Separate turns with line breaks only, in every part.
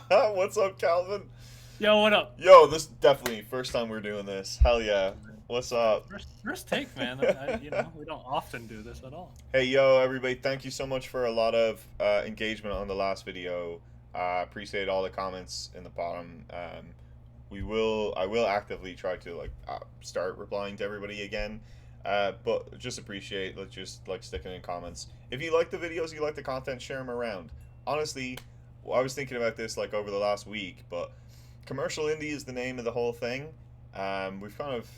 What's up, Calvin?
Yo, what up?
Yo, this is definitely first time we're doing this. Hell yeah. What's up?
First take, man. We don't often do this at all.
Hey, yo, everybody. Thank you so much for a lot of engagement on the last video. Appreciate all the comments in the bottom. I will actively try to start replying to everybody again. But just appreciate just like sticking in comments. If you like the videos, you like the content, share them around. Honestly, I was thinking about this like over the last week, but commercial indie is the name of the whole thing. We've kind of,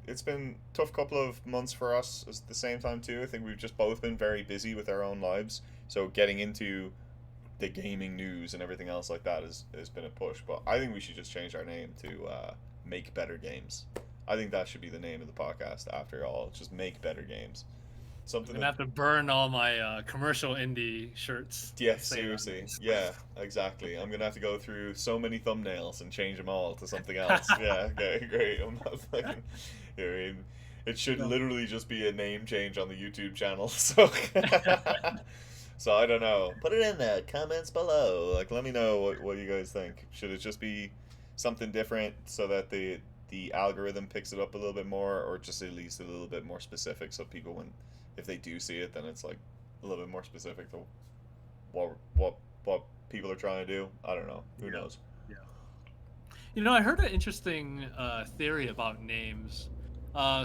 it's been a tough couple of months for us at the same time too. I think we've just both been very busy with our own lives. So getting into the gaming news and everything else like that has been a push. But I think we should just change our name to Make Better Games. I think that should be the name of the podcast after all. Just Make Better Games.
I'm
Something
gonna
that,
have to burn all my commercial indie shirts
yeah,
that say that.
seriously. Yeah, exactly. I'm gonna have to go through so many thumbnails and change them all to something else. Yeah, okay, great. I'm not fucking. I mean, it should
No.
literally just be a name change on the YouTube channel. So, so I don't know. Put it in the comments below. Like, let me know what you guys think. Should it just be something different so that the algorithm picks it up a little bit more, or just at least a little bit more specific so people when if they do see it, then it's like a little bit more specific to what people are trying to do. I don't know. Who
Yeah,
knows?
yeah. I heard an interesting theory about names.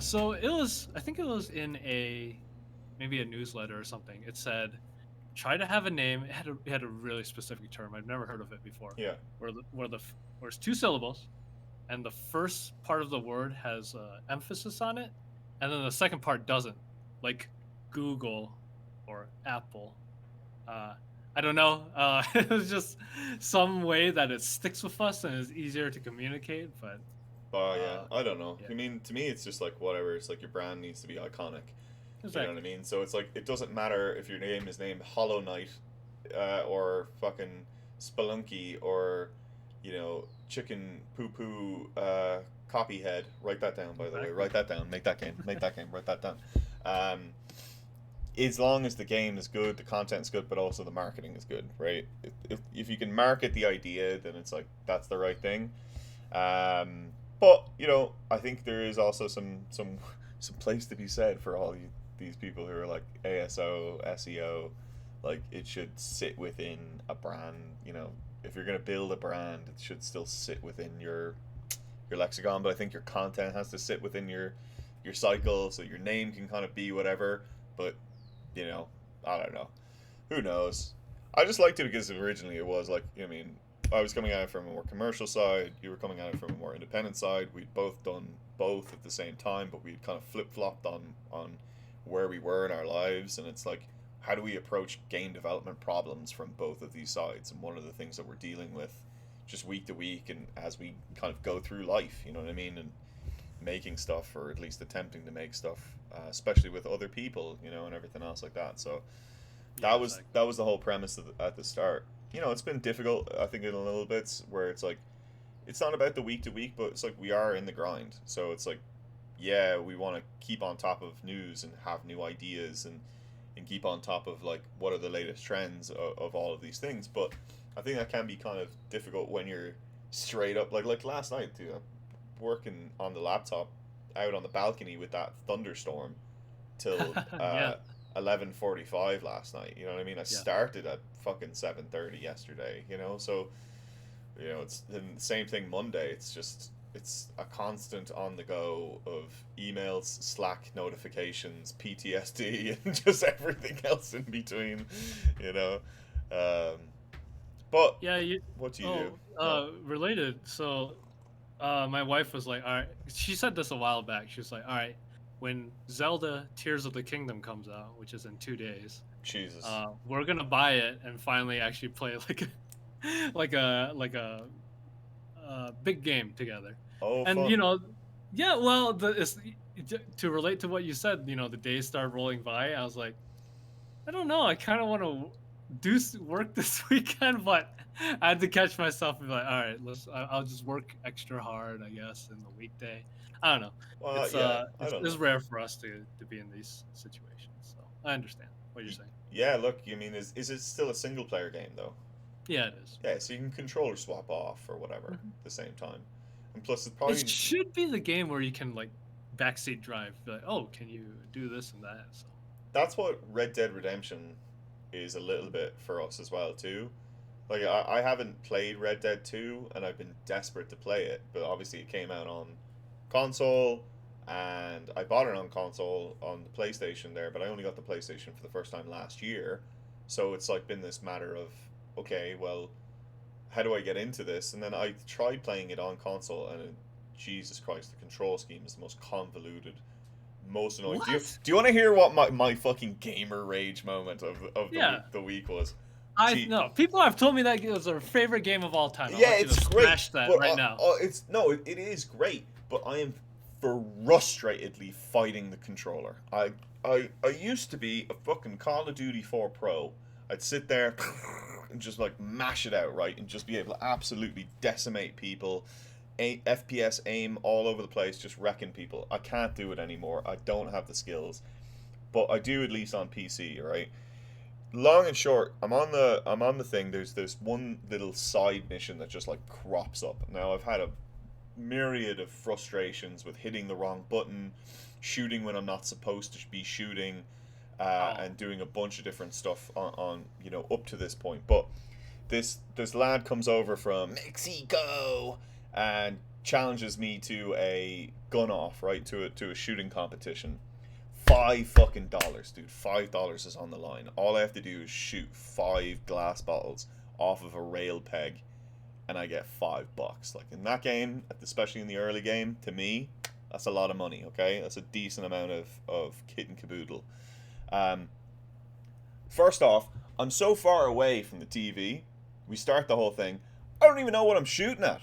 So I think it was in maybe a newsletter or something. It said, try to have a name. It had a really specific term. I've never heard of it before.
Yeah.
Where it's two syllables, and the first part of the word has emphasis on it, and then the second part doesn't, like Google or Apple. Uh, I don't know. It was just some way that it sticks with us and is easier to communicate. But
Oh yeah.
uh,
I don't know.
yeah,
I mean, to me, it's just like whatever. It's like your brand needs to be iconic. You know what I
exactly.
mean? So it's like it doesn't matter if your name is named Hollow Knight, or fucking Spelunky, or Chicken Poo Poo Copyhead. Write that down, by the way.
Exactly.
Write that down. Make that game. Make that game. Write that down. Um, as long as the game is good, the content's good, but also the marketing is good, right? If you can market the idea, then it's like that's the right thing. But I think there is also some place to be said for all these people who are like ASO, SEO. Like it should sit within a brand. If you're gonna build a brand, it should still sit within your lexicon. But I think your content has to sit within your cycle, so your name can kind of be whatever. But you know, I don't know. Who knows? I just liked it because originally it was like, I mean, I was coming at it from a more commercial side. You were coming at it from a more independent side. We'd both done both at the same time, but we'd kind of flip flopped on where we were in our lives. And it's like, how do we approach game development problems from both of these sides? And one of the things that we're dealing with just week to week and as we kind of go through life, you know what I mean? And making stuff, or at least attempting to make stuff, especially with other people, and everything else like that. So
Yeah,
that was the whole premise at the start. It's been difficult, I think, in a little bits where it's like it's not about the week to week, but it's like we are in the grind. So it's like, yeah, we want to keep on top of news and have new ideas and keep on top of like what are the latest trends of all of these things. But I think that can be kind of difficult when you're straight up like last night, dude. I'm working on the laptop out on the balcony with that thunderstorm till
yeah,
11:45 last night. You know what I mean? I
yeah,
started at fucking 7:30 yesterday. So it's the same thing Monday. It's a constant on the go of emails, Slack notifications, PTSD, and just everything else in between. You know, um, but
yeah.
what do you do?
Related. So, my wife was like, "All right." She said this a while back. She was like, "All right, when Zelda Tears of the Kingdom comes out, which is in 2 days,
Jesus.
we're gonna buy it and finally actually play like a like a big game together."
Oh,
And
fun.
yeah, well, to relate to what you said, the days start rolling by. I was like, I don't know. I kind of want to do work this weekend, but I had to catch myself and be like, all right, I'll just work extra hard, I guess, in the weekday. I don't know.
Well,
It's
yeah, I don't
it's
know.
rare for us to be in these situations, so I understand what you're saying.
Yeah, look, you mean is it still a single player game though?
Yeah, it is.
Yeah, so you can controller swap off or whatever
Mhm.
at the same time. And plus, it's
It
probably
should be the game where you can like backseat drive. Be like, oh, can you do this and that? So
that's what Red Dead Redemption is a little bit for us as well too. Like I haven't played Red Dead 2 and I've been desperate to play it, but obviously it came out on console and I bought it on console on the PlayStation there, but I only got the PlayStation for the first time last year. So it's like been this matter of okay, well, how do I get into this? And then I tried playing it on console and Jesus Christ, the control scheme is the most convoluted, most annoying.
what?
Do you want to hear what my fucking gamer rage moment of
Yeah,
the week was?
I
See,
no. People have told me that it was their favorite game of all time. I
yeah,
want you to
it's great,
smash that
but
right now.
it's no, it is great, but I am frustratedly fighting the controller. I used to be a fucking Call of Duty 4 pro. I'd sit there and just like mash it out, right, and just be able to absolutely decimate people. FPS aim all over the place, just wrecking people. I can't do it anymore. I don't have the skills, but I do at least on PC, right? Long and short, I'm on the thing. There's one little side mission that just like crops up. Now I've had a myriad of frustrations with hitting the wrong button, shooting when I'm not supposed to be shooting,
Oh,
and doing a bunch of different stuff on up to this point. But this lad comes over from Mexico and challenges me to a gun off, right, to a shooting competition. $5 fucking, dude. $5 is on the line. All I have to do is shoot 5 glass bottles off of a rail peg, and I get $5. Like in that game, especially in the early game, to me, that's a lot of money. Okay, that's a decent amount of kit and caboodle. Um, First off, I'm so far away from the TV. We start the whole thing. I don't even know what I'm shooting at.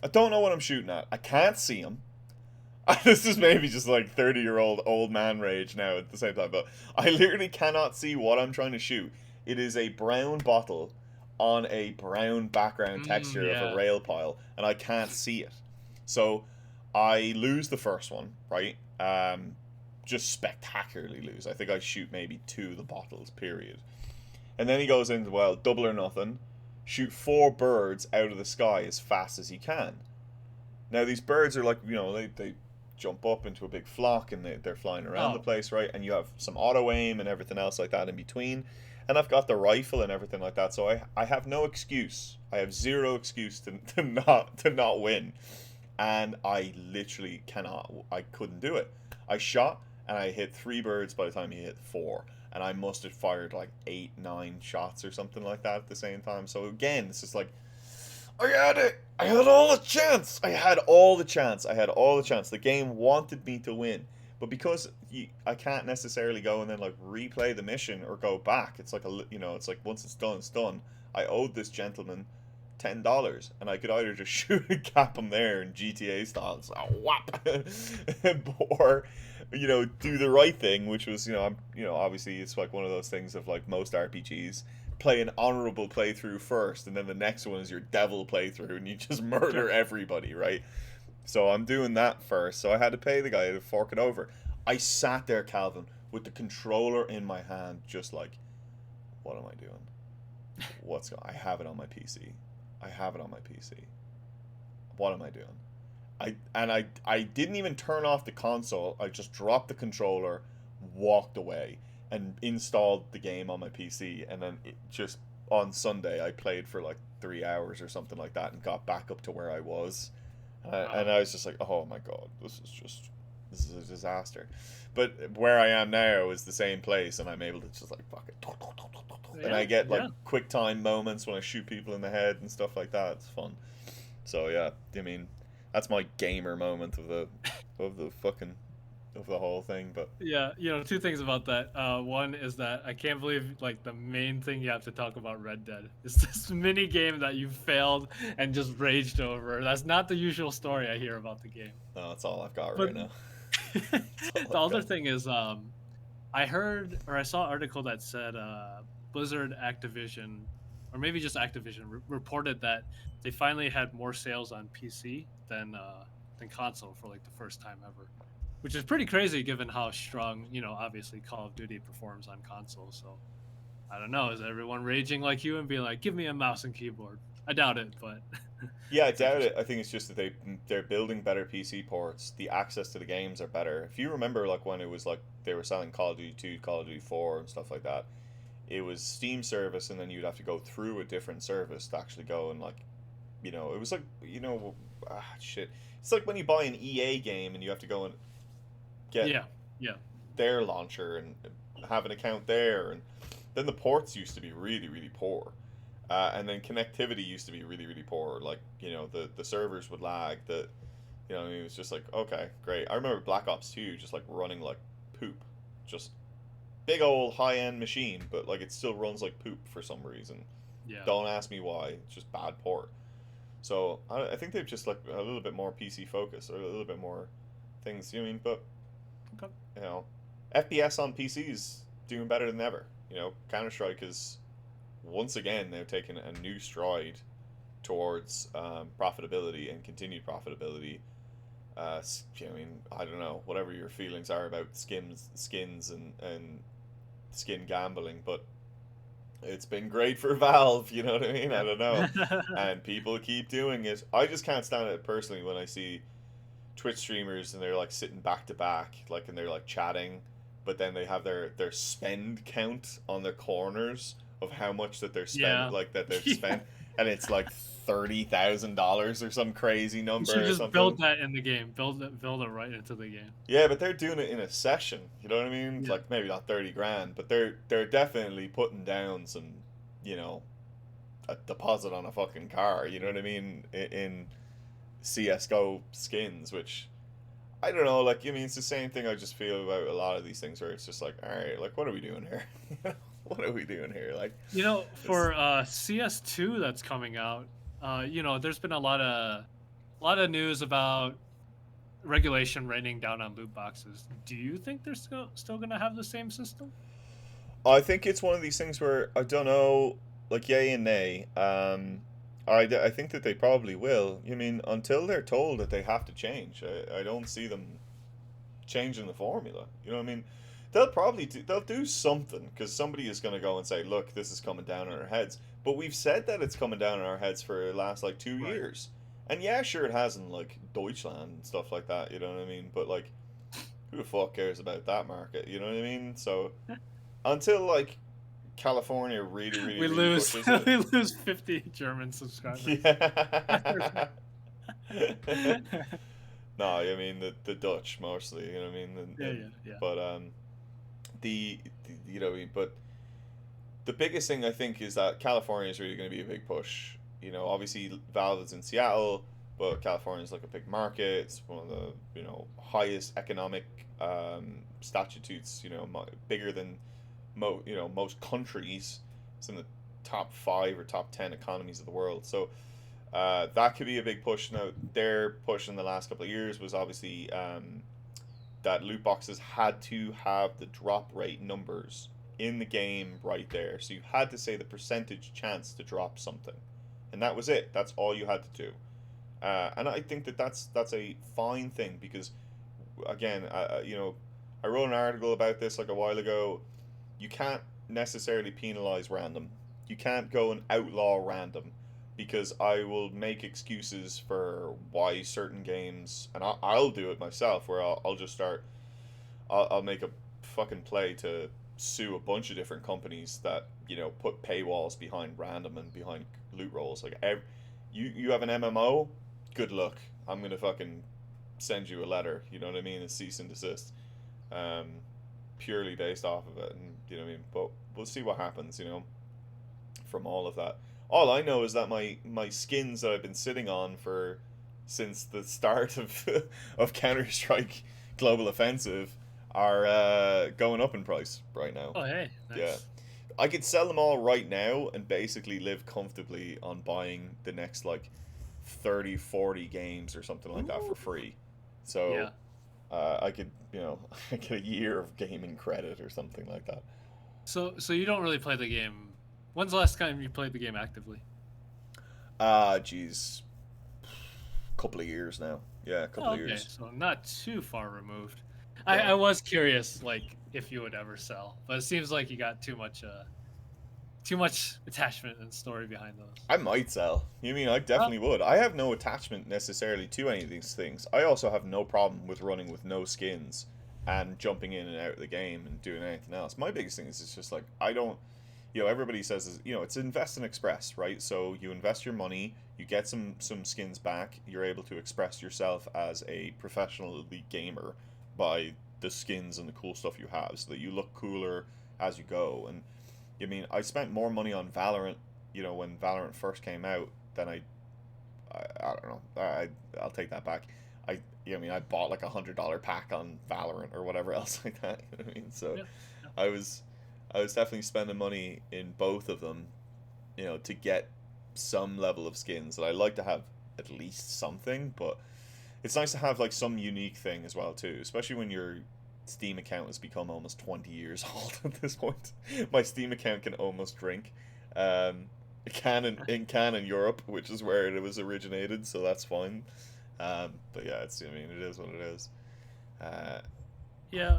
I don't know what I'm shooting at. I can't see him. This is maybe just like 30-year-old old man rage now at the same time, but I literally cannot see what I'm trying to shoot. It is a brown bottle on a brown background texture of a
yeah.
rail pile, and I can't see it. So I lose the first one, right? Just spectacularly lose. I think I shoot maybe 2 of the bottles, period. And then he goes into, well, double or nothing. Shoot 4 birds out of the sky as fast as he can. Now these birds are like, they jump up into a big flock and they're flying around the
Oh,
place, right? And you have some auto aim and everything else like that in between. And I've got the rifle and everything like that, so I have no excuse. I have zero excuse to not win. And I literally cannot. I couldn't do it. I shot and I hit 3 birds by the time he hit 4. And I must have fired like 8, 9 shots or something like that at the same time. So again, it's just like I had it. I had all the chance. I had all the chance. I had all the chance. The game wanted me to win, but because I can't necessarily go and then like replay the mission or go back. It's like it's like once it's done, it's done. I owed this gentleman $10, and I could either just shoot and cap him there in GTA style, so whap, or do the right thing, which was obviously it's like one of those things of like most RPGs, play an honorable playthrough first, and then the next one is your devil playthrough, and you just murder
sure.
everybody, right? So I'm doing that first. So I had to pay the guy to fork it over. I sat there, Calvin, with the controller in my hand, just like, what am I doing? I have it on my PC. I have it on my PC. What am I doing? I didn't even turn off the console. I just dropped the controller, walked away, and installed the game on my PC. And then just on Sunday, I played for like 3 hours or something like that, and got back up to where I was. And I was just like, oh my god, this is a disaster. But where I am now is the same place, and I'm able to just like fuck it, and
Yeah,
I get like
yeah.
quick time moments when I shoot people in the head and stuff like that. It's fun. So yeah, I mean, that's my gamer moment of the fucking of the whole thing. But
Yeah, two things about that. One is that I can't believe like the main thing you have to talk about Red Dead is this mini game that you failed and just raged over. That's not the usual story I hear about the game.
no, that's all I've got
But
right now. That's all
the
I've
other
got.
thing is, I heard or I saw an article that said Blizzard, Activision, or maybe just Activision reported that they finally had more sales on PC than console for like the first time ever, which is pretty crazy given how strong, obviously Call of Duty performs on console. So I don't know. Is everyone raging like you and being like, "Give me a mouse and keyboard"? I doubt it, but
Yeah, I
it's
doubt it.
interesting.
I think it's just that they're building better PC ports. The access to the games are better. If you remember, like when it was like they were selling Call of Duty 2, Call of Duty 4, and stuff like that, it was Steam service, and then you'd have to go through a different service to actually go and like, it was like shit. It's like when you buy an EA game and you have to go and get
Yeah, yeah,
their launcher and have an account there, and then the ports used to be really really poor. And then connectivity used to be really really poor. Like the servers would lag. It was just like okay great. I remember Black Ops 2 just like running like poop, just big old high end machine, but like it still runs like poop for some reason.
yeah.
Don't ask me why. It's just bad port. So I think they've just like a little bit more PC focus or a little bit more things. You know what I mean? But
Okay.
you know, FPS on PCs doing better than ever. Counter Strike is once again they're taking a new stride towards profitability and continued profitability. I mean, I don't know whatever your feelings are about skins and skin gambling, but it's been great for Valve. You know what I mean? I
Yeah.
don't know, and people keep doing it. I just can't stand it personally when I see Twitch streamers and they're like sitting back to back, like and they're like chatting, but then they have their spend count on their corners of how much that they're spend
Yeah.
like that they've
Yeah.
spent, and it's like $30,000 or some crazy
You should
number or
just
something.
build that in the game. Build it right into the game.
Yeah, but they're doing it in a session. You know what I mean?
Yeah.
Like maybe not 30 grand, but they're definitely putting down some, you know, a deposit on a fucking car. You know what I mean? In CS:GO skins, which I don't know. Like, I mean, it's the same thing I just feel about a lot of these things where it's just like, all right, like, what are we doing here? What are we doing here? Like, it's
For CS2 that's coming out, there's been a lot of news about regulation raining down on loot boxes. Do you think they're still going to have the same system?
I think it's one of these things where I don't know, like, yay and nay. I think that they probably will. I mean, until they're told that they have to change, I don't see them changing the formula. You know what I mean? They'll do something because somebody is going to go and say, "Look, this is coming down on our heads." But we've said that it's coming down on our heads for the last like 2
Right.
years, and yeah, sure it has in like Deutschland and stuff like that. You know what I mean? But like, who the fuck cares about that market? You know what I mean? So until like California really, really,
We
really
lose
pushes it,
we lose 50 German subscribers.
yeah. No, I mean the Dutch mostly. You know what I mean?
Yeah, yeah, yeah.
But you know what I mean. But the biggest thing I think is that California is really going to be a big push. Obviously Valve is in Seattle, but California is like a big market. It's one of the highest economic statutes. Bigger than most countries. It's in the top 5 or top 10 economies of the world. So that could be a big push. Now their push in the last couple of years was obviously that loot boxes had to have the drop rate numbers in the game right there. So you had to say the percentage chance to drop something, and that was it. That's all you had to do. And I think that that's a fine thing because, again, I wrote an article about this like a while ago. You can't necessarily penalize random. You can't go and outlaw random because I will make excuses for why certain games, and I'll do it myself, where I'll just start, I'll make a fucking play to sue a bunch of different companies that put paywalls behind random and behind loot rolls. Like, you have an MMO, good luck. I'm gonna fucking send you a letter. You know what I mean? A cease and desist, um, purely based off of it, and you know what I mean. But we'll see what happens. From all of that. All I know is that my skins that I've been sitting on for since the start of of Counter Strike Global Offensive are going up in price right now.
Oh, hey,
Yeah,
nice.
I could sell them all right now and basically live comfortably on buying the next like 30, 40 games or something like that for
Ooh.
free. So
Yeah.
I could I get a year of gaming credit or something like that.
So you don't really play the game. When's the last time you played the game actively?
Geez, couple of years now. Yeah, a couple
Oh,
of
okay,
years.
so not too far removed. I
Yeah.
was curious, like, if you would ever sell, but it seems like you got too much too much attachment and story behind those.
I might sell. You mean I
Oh,
definitely would. I have no attachment necessarily to any of these things. I also have no problem with running with no skins and jumping in and out of the game and doing anything else. My biggest thing is it's just like I don't. Everybody says it's invest and express, right? So you invest your money, you get some skins back, you're able to express yourself as a professional elite gamer by the skins and the cool stuff you have, so that you look cooler as you go. And I spent more money on Valorant, when Valorant first came out than I don't know. I'll take that back. I bought like $100 pack on Valorant or whatever else like that. You know what I mean? So
yeah, yeah.
I was I was definitely spending money in both of them, to get some level of skins. And I like to have at least something, but it's nice to have like some unique thing as well too, especially when your Steam account has become almost 20 years old at this point. My Steam account can almost drink. It can in Europe, which is where it was originated, so that's fine. But yeah, it is what it is. Uh,
Yeah,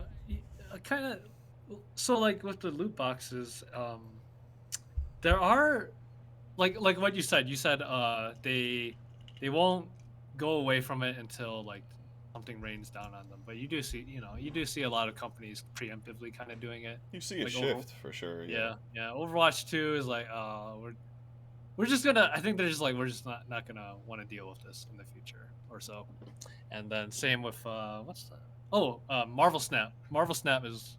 kind of. So like with the loot boxes, there are like what you said. You said they won't go away from it until like something rains down on them. But you do see a lot of companies preemptively kind of doing it.
you see a
Like over
shift for sure, yeah.
Yeah, yeah. Overwatch 2 is like, we're just gonna. I think they're just like we're just not gonna want to deal with this in the future or so. And then same with what's the Marvel Snap. Marvel Snap was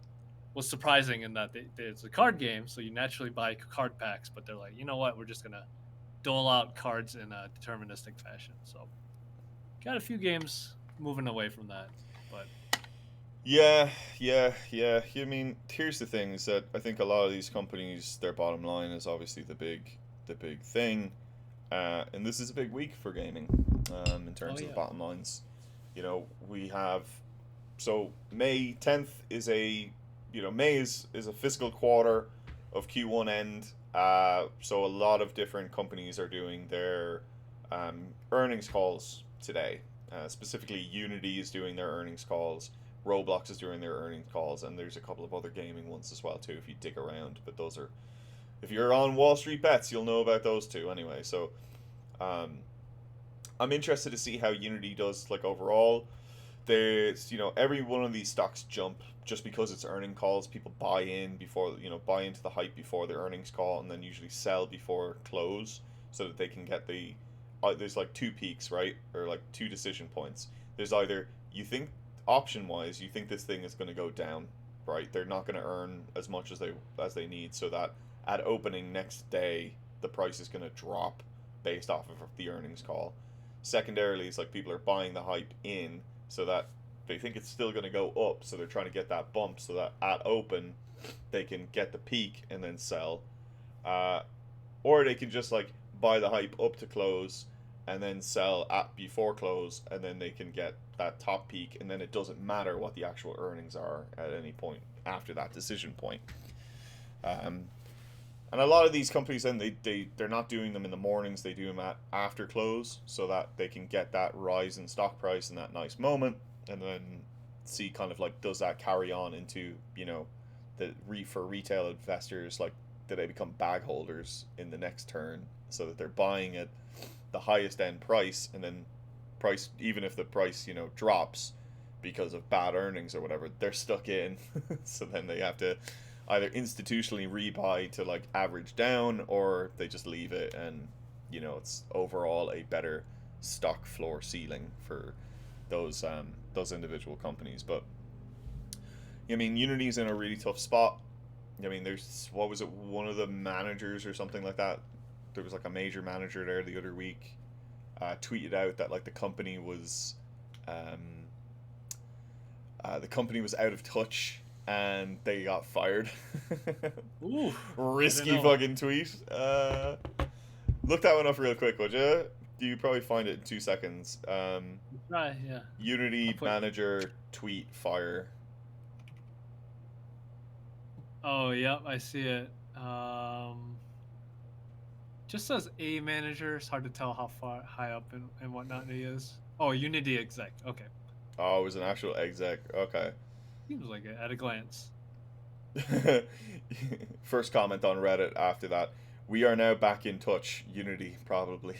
surprising in that it's a card game, so you naturally buy card packs. But they're like, you know what? We're just gonna dole out cards in a deterministic fashion. So got a few games moving away from that, but
Yeah, yeah. Here's the thing: is that I think a lot of these companies, their bottom line is obviously the big thing, and this is a big week for gaming, in
oh
terms of the
yeah,
bottom lines. We have May 10th is May is a fiscal quarter of Q1 end. So a lot of different companies are doing their earnings calls today. Specifically, Unity is doing their earnings calls. Roblox is doing their earnings calls, and there's a couple of other gaming ones as well too if you dig around. But those are, if you're on Wall Street Bets, you'll know about those two anyway. So um, I'm interested to see how Unity does like overall. There's every one of these stocks jump just because it's earning calls. People buy into the hype before the earnings call, and then usually sell before close so that they can get the. There's like two peaks, right, or like two decision points. There's either you think option wise you think this thing is going to go down, right? They're not going to earn as much as they need, so that at opening next day the price is going to drop based off of the earnings call. Secondarily, it's like people are buying the hype in so that they think it's still going to go up, so they're trying to get that bump so that at open they can get the peak and then sell. Uh, or they can just like buy the hype up to close and then sell at before close, and then they can get that top peak, and then it doesn't matter what the actual earnings are at any point after that decision point. Um, and a lot of these companies then they're not doing them in the mornings, they do them at after close so that they can get that rise in stock price in that nice moment, and then see kind of like does that carry on into for retail investors, like do they become bag holders in the next turn so that they're buying at the highest end price, and then price, even if the price drops because of bad earnings or whatever, they're stuck in. So then they have to either institutionally rebuy to like average down, or they just leave it, and it's overall a better stock floor ceiling for those individual companies. But Unity's in a really tough spot. There's, what was it, one of the managers or something like that, there was like a major manager there the other week, tweeted out that like the company was out of touch and they got fired.
ooh, I don't
Risky
know.
fucking tweet. Look that one up real quick, would you? You probably find it in 2 seconds.
Right, yeah. I'll
Unity
put.
manager tweet fire.
Oh, yep, I see it. Just says a manager. It's hard to tell how far high up and whatnot he is. Oh, Unity exec. Okay,
Oh, it was an actual exec. Okay.
seems like it at a glance.
First comment on Reddit after that. We are now back in touch. Unity, probably.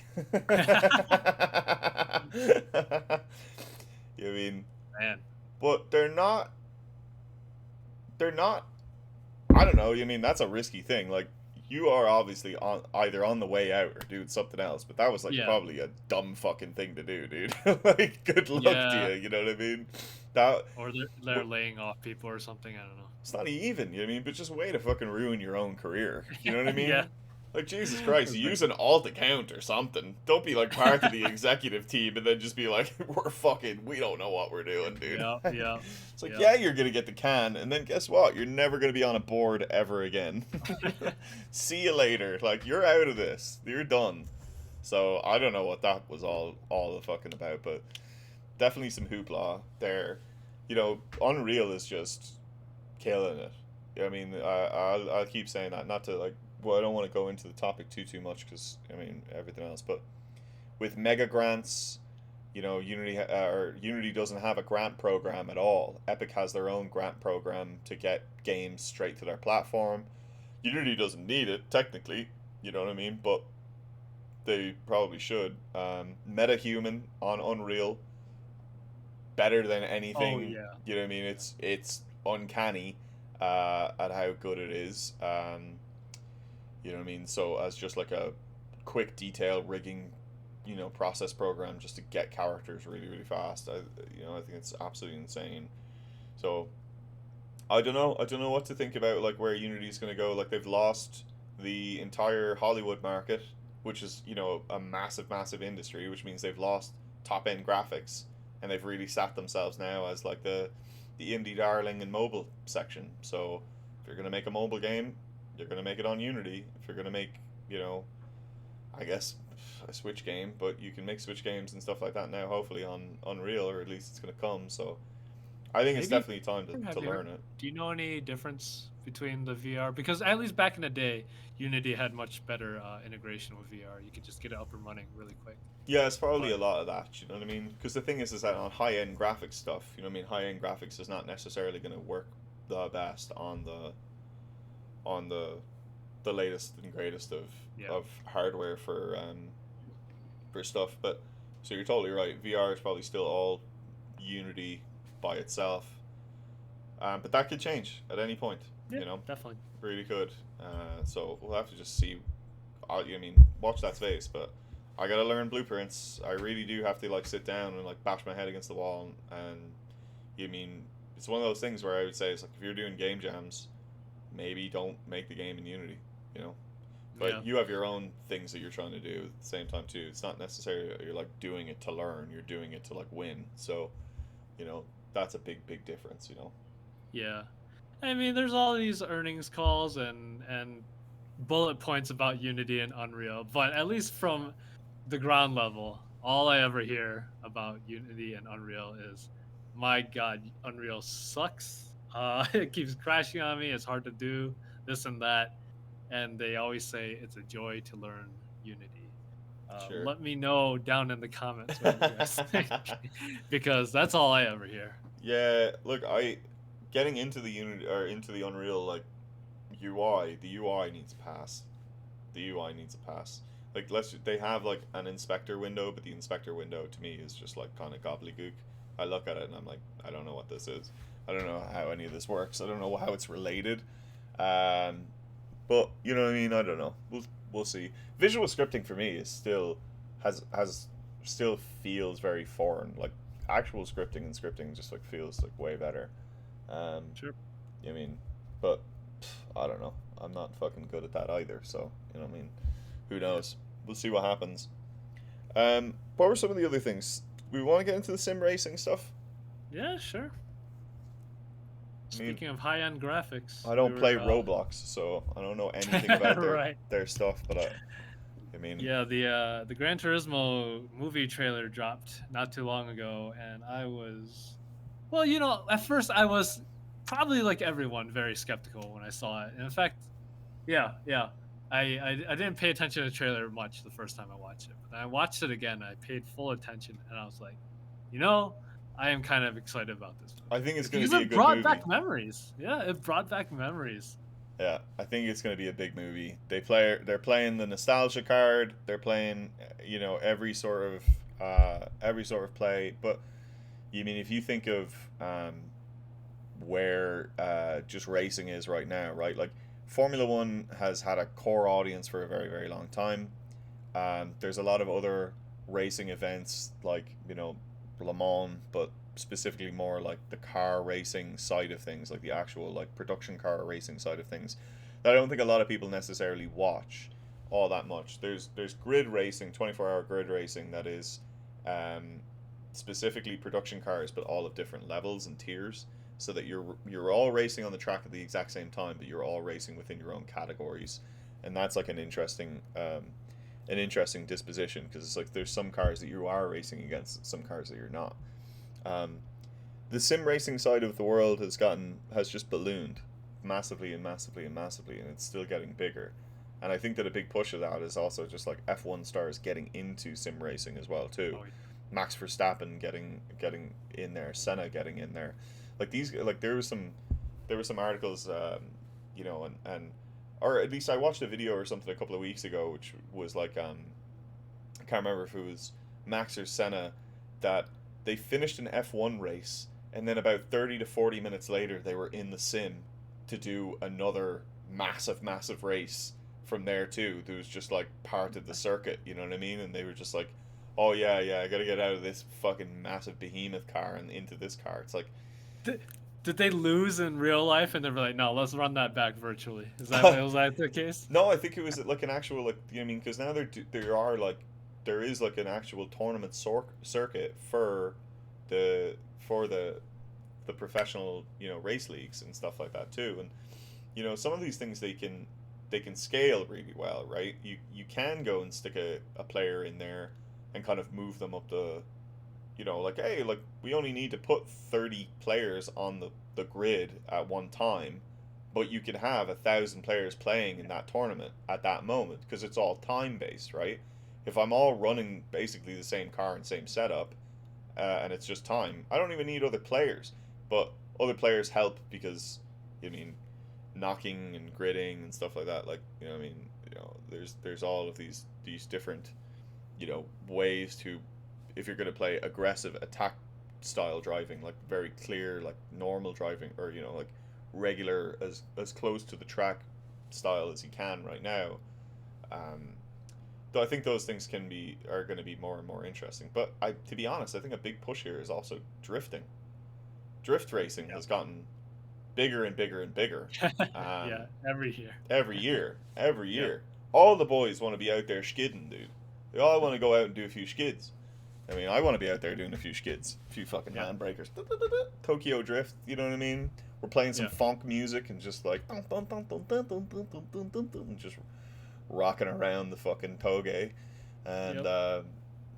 You mean,
Man.
but they're not. They're not. I don't know. You mean that's a risky thing. Like you are obviously on either on the way out or doing something else. But that was like
Yeah.
probably a dumb fucking thing to do, dude. Like good luck to
Yeah.
you. You know what I mean? That
Or they're laying off people or something. I don't know.
it's not even. You know what I mean? But just a way to fucking ruin your own career. You know what I
Yeah.
mean? Like Jesus Christ,
It's like,
use an alt account or something. Don't be like part of the executive team and then just be like, we don't know what we're doing, dude.
yeah, yeah,
It's like,
yeah.
yeah, you're gonna get the can, and then guess what? You're never gonna be on a board ever again. See you later. Like you're out of this. You're done. So I don't know what that was all the fucking about, but definitely some hoopla there. You know, Unreal is just killing it. I mean, I'll keep saying that, not to like. Well, I don't want to go into the topic too much because I mean everything else, but with mega grants, you know, Unity doesn't have a grant program at all. Epic has their own grant program to get games straight to their platform. Unity doesn't need it technically, you know what I mean, but they probably should. MetaHuman on Unreal, better than
Oh
anything.
yeah.
You know what I mean? It's uncanny at how good it is. You know what I mean? So as just like a quick detail rigging, you know, process program just to get characters really fast. I think it's absolutely insane. So I don't know. I don't know what to think about like where Unity's going to go. Like they've lost the entire Hollywood market, which is a massive industry, which means they've lost top end graphics, and they've really sat themselves now as like the indie darling and mobile section. So if you're going to make a mobile game, you're going to make it on Unity. If you're going to make, I guess a Switch game, but you can make Switch games and stuff like that now, hopefully on Unreal, or at least it's going to come. So I think it's
Maybe.
definitely time to
Have you heard?
learn it.
Do you know any difference between the VR? Because at least back in the day, Unity had much better integration with VR. You could just get it up and running really quick.
Yeah, it's probably
But
a lot of that. You know what I mean? Because the thing is that on high end graphics stuff, you know what I mean. High end graphics is not necessarily going to work the best on the latest and greatest of
yeah,
hardware for stuff. But so you're totally right. VR is probably still all Unity by itself, but that could change at any point.
yeah,
You know,
definitely.
really could. So we'll have to just see. I mean, watch that space, but I gotta learn blueprints. I really do have to like sit down and like bash my head against the wall, and you mean it's one of those things where I would say it's like if you're doing game jams, maybe don't make the game in Unity, you know.
Yeah,
But you have your own things that you're trying to do at the same time too. It's not necessarily that you're like doing it to learn. You're doing it to like win. So, that's a big difference.
yeah. I mean, there's all these earnings calls and bullet points about Unity and Unreal, but at least from the ground level, all I ever hear about Unity and Unreal is, my God, Unreal sucks. It keeps crashing on me. It's hard to do this and that, and they always say it's a joy to learn Unity.
Sure.
Let me know down in the comments what you guys think, because that's all I ever hear.
Yeah. Look, I getting into the Unity or into the Unreal like UI. The UI needs a pass. The UI needs a pass. Like they have like an inspector window, but the inspector window to me is just like kind of gobbledygook. I look at it and I'm like, I don't know what this is. I don't know how any of this works. I don't know how it's related. Um, but you know what I mean. I don't know. We'll see. Visual scripting for me is still has still feels very foreign. Like actual scripting and scripting just like feels like way better. Um,
Sure.
I mean, but I don't know. I'm not fucking good at that either. So you know what I mean. Who
Yeah.
knows? We'll see what happens. What were some of the other things? We want to get into the sim racing stuff.
Yeah, sure.
I mean,
Speaking of high-end graphics,
I
we
don't play
were
Roblox, so I don't know anything about their
right.
their stuff. But I mean,
Yeah, the Gran Turismo movie trailer dropped not too long ago, and I was, well, at first I was probably like everyone very skeptical when I saw it. And in fact, yeah, yeah, I didn't pay attention to the trailer much the first time I watched it, but then I watched it again. I paid full attention, and I was like, you know, I am kind of excited about this
I think it's
movie
going to
because
be a
it
good
brought
movie.
back memories. Yeah, it brought back memories.
Yeah, I think it's going to be a big movie. They're playing the nostalgia card. They're playing, you know, every sort of play. But you mean if you think of where just racing is right now, right? Like Formula One has had a core audience for a very very long time. There's a lot of other racing events like Le Mans, but specifically more like the car racing side of things, like the actual like production car racing side of things, that I don't think a lot of people necessarily watch all that much. There's grid racing, 24-hour grid racing that is um, specifically production cars, but all of different levels and tiers, so that you're all racing on the track at the exact same time, but you're all racing within your own categories, and that's like an interesting disposition because it's like there's some cars that you are racing against, some cars that you're not. Um, the sim racing side of the world has just ballooned massively and massively and massively, and it's still getting bigger. And I think that a big push of that is also just like F1 stars getting into sim racing as well too.
Oh,
Max Verstappen getting in there, Senna getting in there. Like these, like there was some articles, and or at least I watched a video or something a couple of weeks ago, which was like I can't remember if it was Max or Senna, that they finished an F1 race, and then about 30 to 40 minutes later they were in the sim to do another massive race from there too. There was just like part of the circuit, you know what I mean? And they were just like, oh yeah, I gotta get out of this fucking massive behemoth car and into this car. It's like,
did, did they lose in real life and they were like, no, let's run that back virtually? Was that the case?
no, I think it was like an actual like, I mean, because now there are like there is like an actual tournament circuit for the the professional race leagues and stuff like that too. And some of these things they can scale really well, right? You can go and stick a player in there and kind of move them up the, like, hey, like we only need to put 30 players on the grid at one time, but you can have 1,000 players playing in that tournament at that moment because it's all time based, right? If I'm all running basically the same car and same setup, and it's just time, I don't even need other players. But other players help because, I mean, knocking and gridding and stuff like that. Like, I mean, there's all of these different, ways to, if you're going to play aggressive attack style driving, like very clear, like normal driving, or like regular, as close to the track style as you can right now. Um, though I think those things are going to be more and more interesting. But to be honest, I think a big push here is also drifting. Drift racing has gotten bigger and bigger and bigger.
Yeah, every year.
Every
Yep.
year. All the boys want to be out there skidding, dude. They all want to go out and do a few skids. I mean, I want to be out there doing a few skids, a few fucking
Yeah.
handbreakers. Tokyo Drift, you know what I mean? We're playing some
Yeah.
funk music and just like just rocking around the fucking toge and
Yep.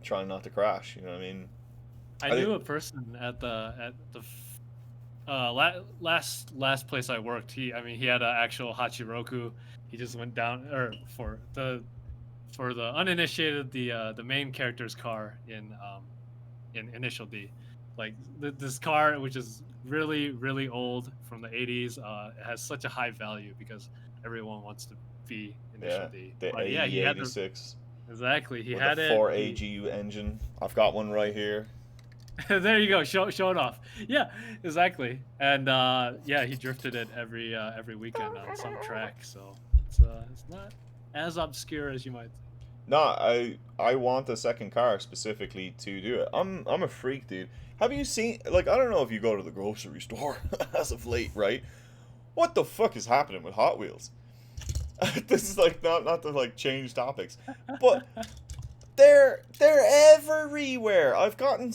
trying not to crash. You know what I mean?
I knew a person at last place I worked. He had an actual Hachiroku. He just went down, or for the uninitiated, the main character's car in Initial D, like this car, which is really old from the 80s. It has such a high value because everyone wants to be Initial
Yeah,
D.
the
But yeah, he had the
AE86
exactly. He
with a
had it.
4 AGU engine. I've got one right here.
There you go. Show it off. Yeah, exactly. And yeah, he drifted it every weekend on some track. So it's not as obscure as you might think.
No, I want a second car specifically to do it. I'm a freak, dude. Have you seen, like, I don't know if you go to the grocery store as of late, right? What the fuck is happening with Hot Wheels? This is like not to like change topics, but they're everywhere. I've gotten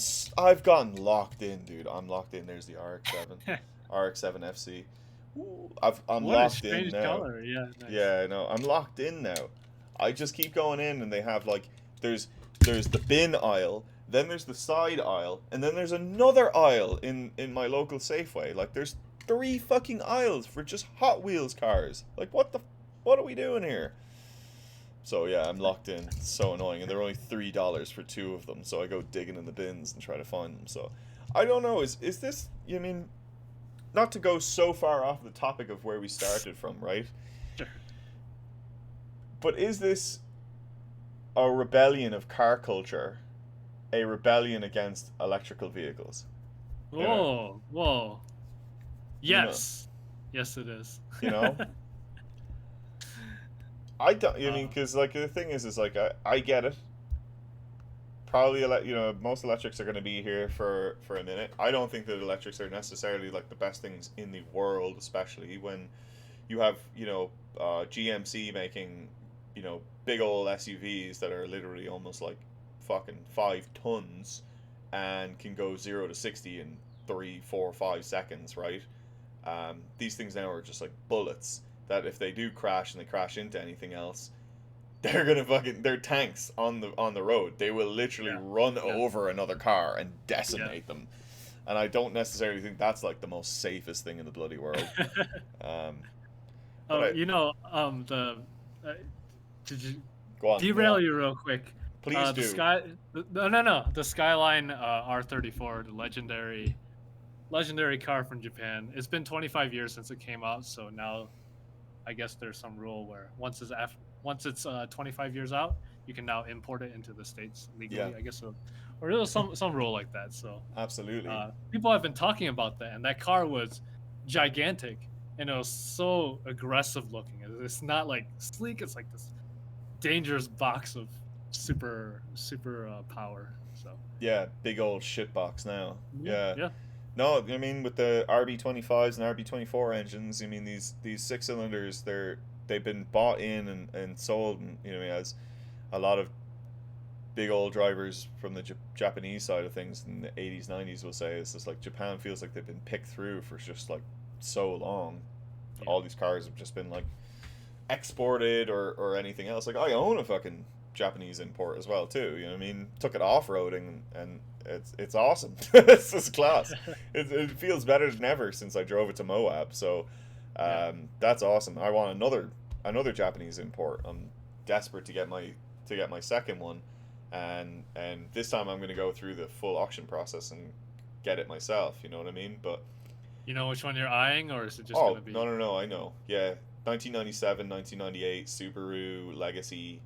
locked in, dude. I'm locked in. There's the RX-7 FC. Ooh, I'm
What a
locked in
strange
now.
color. Yeah, nice.
Yeah, no, I'm locked in now. I just keep going in, and they have like there's the bin aisle, then there's the side aisle, and then there's another aisle in my local Safeway. Like there's 3 fucking aisles for just Hot Wheels cars. Like what are we doing here? So yeah, I'm locked in. It's so annoying, and they're only $3 for 2 of them. So I go digging in the bins and try to find them. So I don't know. Is this? You mean, not to go so far off the topic of where we started from, right?
Sure.
But is this a rebellion of car culture, a rebellion against electrical vehicles? You know,
Whoa, whoa.
you know,
Yes. Yes, it is.
you know. I don't. I mean,
uh,
because like the thing is like I get it. Probably, most electrics are going to be here for a minute. I don't think that electrics are necessarily like the best things in the world, especially when you have GMC making big old SUVs that are literally almost like fucking 5 tons and can go 0 to 60 in 3, 4, 5 seconds, right? These things now are just like bullets that if they do crash and they crash into anything else, they're tanks on the road. They will literally
yeah,
run
yeah,
over another car and
yeah.
decimate them. And I don't necessarily think that's like the most safest thing in the bloody world. Um, but
Oh, the uh, to
go on,
derail you real quick.
please
The
do.
sky, no, the Skyline R34, the legendary car from Japan. It's been 25 years since it came out, so now I guess there's some rule where once it's 25 years out, you can now import it into the states
Yeah,
legally. I guess so, or there was some rule like that. So
absolutely.
people have been talking about that, and that car was gigantic, and it was so aggressive looking. It's not like sleek; it's like this dangerous box of super power. So
Yeah, big old shitbox now.
yeah,
Yeah.
yeah,
No, I mean with the RB25s and RB24 engines, I mean these 6 cylinders, they've been bought in and sold, and as a lot of big old drivers from the Japanese side of things in the 80s 90s will say it's just like Japan feels like they've been picked through for just like so long.
yeah.
All these cars have just been like exported or anything else. Like I own a fucking Japanese import as well too. You know what I mean? Took it off roading and it's awesome. It's just class. It feels better than ever since I drove it to Moab. So
Yeah.
that's awesome. I want another Japanese import. I'm desperate to get my second one, and this time I'm going to go through the full auction process and get it myself. You know what I mean? But
You know which one you're eyeing, or is it just
oh
gonna be?
no, I know. Yeah, 1997, 1998 Subaru Legacy.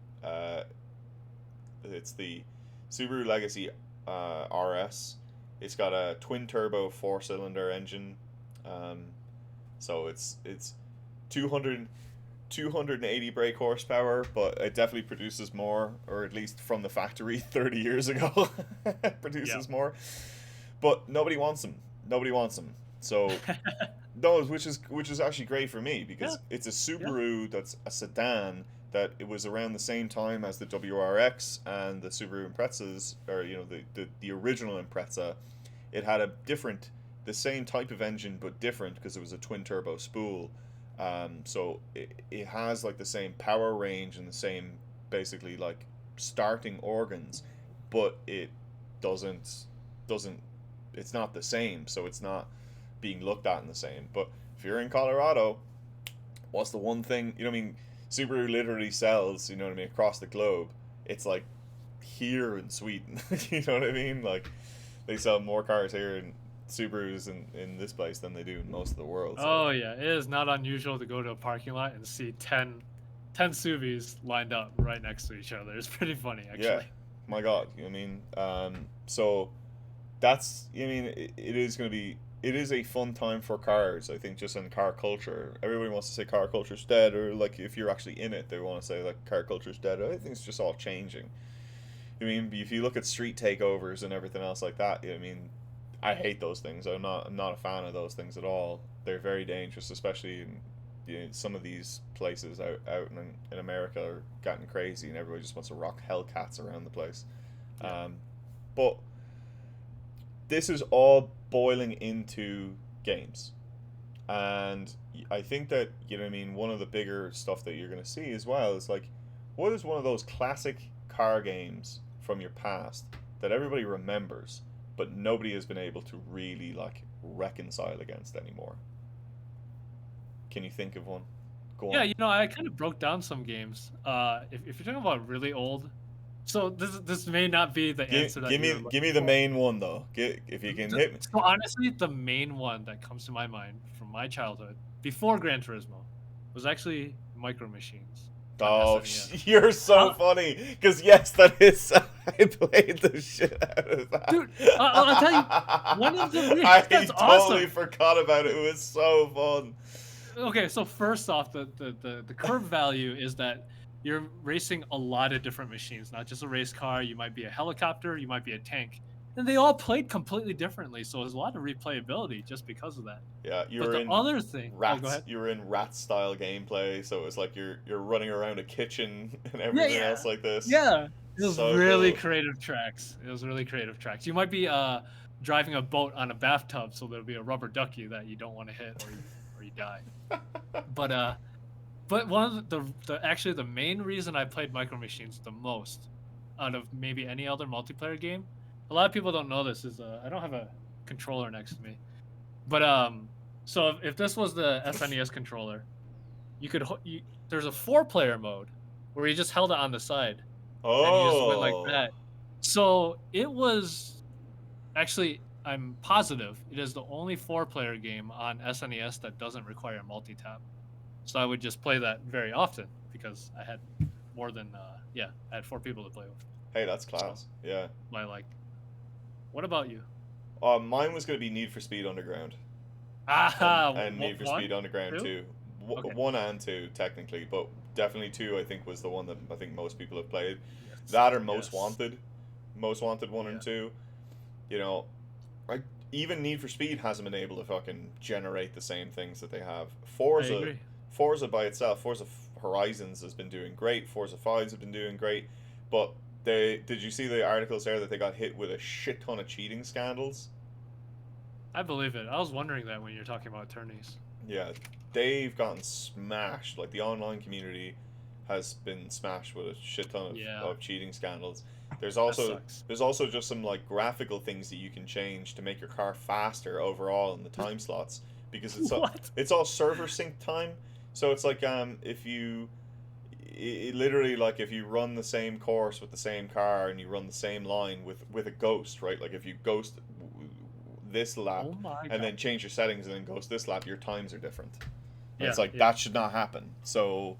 It's the Subaru Legacy RS. It's got a twin turbo 4 cylinder engine. Um, so it's 200 280 brake horsepower, but it definitely produces more, or at least from the factory 30 years ago,
Yeah.
produces more. But nobody wants them. Nobody wants them. So no, which is actually great for me
Yeah.
because it's a
Yeah.
Subaru that's a sedan that it was around the same time as the WRX and the Subaru Imprezas, or the original Impreza. It had the same type of engine but different because it was a twin turbo spool. So it has like the same power range and the same basically like starting organs, but it doesn't doesn't it's not the same. So it's not being looked at in the same. But if you're in Colorado, what's the one thing I mean? Subaru literally sells, you know what I mean, across the globe. It's like here in Sweden, you know what I mean? Like they sell more cars here in Subarus in this place than they do in most of the world. So
Oh yeah, it is not unusual to go to a parking lot and see 10 Subies lined up right next to each other. It's pretty funny
yeah,
actually.
my God, so that's it is going to be it is a fun time for cars. I think just in car culture, everybody wants to say car culture's dead, or like if you're actually in it, they want to say like car culture's dead. I think it's just all changing. I mean, if you look at street takeovers and everything else like that, I mean, I hate those things. I'm not a fan of those things at all. They're very dangerous, especially in some of these places out in America are getting crazy, and everybody just wants to rock Hellcats around the place.
Yeah.
Um, but this is all boiling into games. And I think that, what I mean, one of the bigger stuff that you're going to see as well is like, what is one of those classic car games from your past that everybody remembers, but nobody has been able to really like reconcile against anymore? Can you think of one? Go
Yeah,
on.
I kind of broke down some games. If you're talking about really old, So this may not be the answer that you're
Give me
looking
the
for.
main one though. If you can hit me.
So honestly, the main one that comes to my mind from my childhood before Gran Turismo was actually Micro Machines on
Oh,
SNES.
you're so
Huh?
funny. Because yes, that is. I played the shit out of that.
Dude, I'll tell you, one of the that's
I totally
awesome.
forgot about it. It was so fun.
Okay, so first off, the curve value is that you're racing a lot of different machines, not just a race car. You might be a helicopter, you might be a tank, and they all played completely differently. So there's a lot of replayability just because of that.
Yeah, you
But
were
the
in
other thing, oh, go
rats.
ahead.
You were in rat style gameplay, so it was like you're running around a kitchen and
Yeah,
everything
yeah,
else like this.
yeah. It was
So
really
cool.
creative tracks. It was really creative tracks. You might be driving a boat on a bathtub, so there'll be a rubber ducky that you don't want to hit or you die. But one of the actually the main reason I played Micro Machines the most out of maybe any other multiplayer game, a lot of people don't know this, is I don't have a controller next to me. But so if this was the SNES controller, you could there's a 4-player mode where you just held it on the side and you just went like
Oh.
that. So it was actually, I'm positive it is the only 4-player game on SNES that doesn't require a multi-tap. So I would just play that very often because I had more than yeah, I had 4 people to play with.
Hey, that's
So
class. Yeah.
I like. What about you?
Mine was gonna be Need for Speed Underground
Ah,
and Need for
one,
Speed Underground
two.
2.
Okay.
One and two technically, but definitely two. I think was the one that I think most people have played.
Yes.
That or
Yes.
Most Wanted one and
Yeah.
two. You know, I even Need for Speed hasn't been able to fucking generate the same things that they have.
I agree.
Forza by itself, Horizons has been doing great. Forza 5s have been doing great, but they did you see the articles there that they got hit with a shit ton of cheating scandals?
I believe it. I was wondering that when you're talking about attorneys.
Yeah, they've gotten smashed. Like the online community has been smashed with a shit ton
Yeah,
of cheating scandals.
that sucks.
There's also just some like graphical things that you can change to make your car faster overall in the time slots because
What?
it's all server sync time. So it's like if literally like if you run the same course with the same car and you run the same line with a ghost, right? Like if you ghost this lap
Oh my
and
god.
then change your settings and then ghost this lap, your times are different. And
Yeah,
it's like
yeah,
that should not happen. So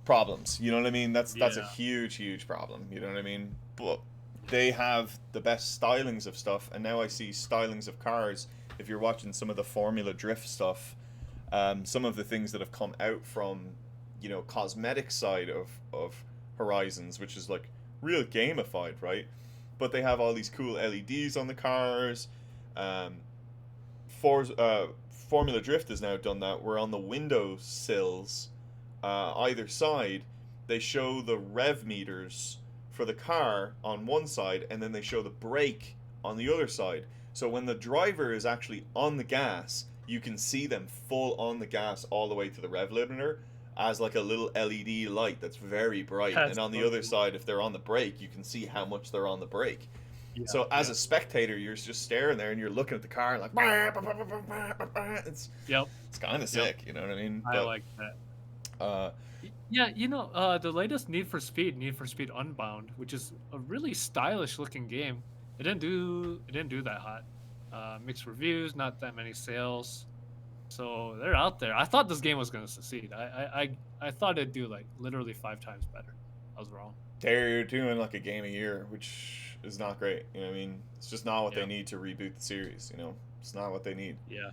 problems, you know what I mean? That's a
yeah.
huge problem. You know what I mean? But they have the best stylings of stuff, and now I see stylings of cars. If you're watching some of the Formula Drift stuff, some of the things that have come out from cosmetic side of Horizons, which is like real gamified, right? But they have all these cool LEDs on the cars. Um, Formula Drift has now done that. Where on the window sills, either side, they show the rev meters for the car on one side, and then they show the brake on the other side. So when the driver is actually on the gas, you can see them full on the gas all the way to the rev limiter as like a little LED light that's very bright. And
That's
on the
so
other
cool.
side, if they're on the brake, you can see how much they're on the brake.
Yeah,
So as
yeah.
a spectator, you're just staring there and you're looking at the car and like
Yep,
it's kind of
yep.
sick, you know what I mean?
I
But
like that.
uh,
Yeah, the latest Need for Speed Unbound, which is a really stylish looking game. It didn't do that hot. Mixed reviews, not that many sales. So they're out there. I thought this game was gonna succeed. I thought it'd do like literally 5 times better. I was wrong.
they're doing like a game a year, which is not great. You know what I mean? It's just not what they
Yeah,
need to reboot the series. You know, it's not what they need.
yeah.